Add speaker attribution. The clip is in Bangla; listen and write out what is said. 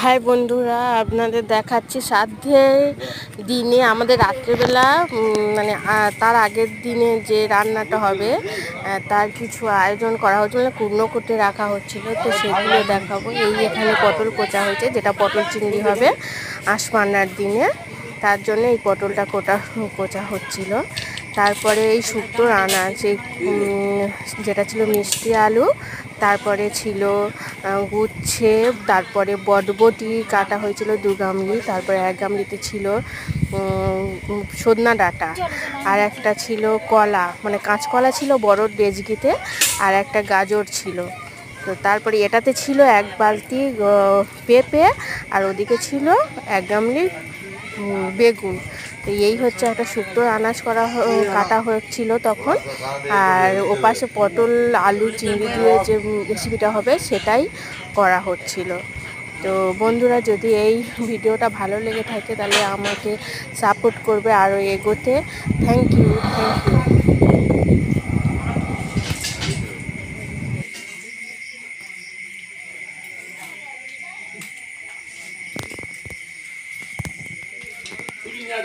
Speaker 1: হাই বন্ধুরা, আপনাদের দেখাচ্ছি শ্রাদ্ধের দিনে আমাদের রাত্রেবেলা মানে তার আগের দিনে যে রান্নাটা হবে তার কিছু আয়োজন করা হচ্ছিল, মানে কুর্নো করতে রাখা হচ্ছিল। তো সেগুলো দেখাবো। এই এখানে পটল কোচা হয়েছে, যেটা পটল চিংড়ি হবে আশমান্নার দিনে, তার জন্য এই পটলটা কোচা হচ্ছিল। তারপরে এই শুক্তোর আনাজ, এই যেটা ছিল মিষ্টি আলু, তারপরে ছিল গুচ্ছে, তারপরে বটবটি কাটা হয়েছিল 2 গামলি, তারপরে 1 গামলিতে ছিল সজনা ডাঁটা, আর একটা ছিল কলা, মানে কাঁচকলা ছিল বড় ডেজকিতে, আর একটা গাজর ছিল। তো তারপরে এটাতে ছিল 1 বালতি পেঁপে, আর ওদিকে ছিল 1 গামলি বেগুন। তো এই হচ্ছে একটা শুক্তোর আনাজ কাটা হচ্ছিল তখন। আর ওপাশে পটল আলু চিংড়ি দিয়ে যে রেসিপিটা হবে সেটাই করা হচ্ছিল। তো বন্ধুরা, যদি এই ভিডিওটা ভালো লেগে থাকে তাহলে আমাকে সাপোর্ট করবে আরও এগোতে। Thank you.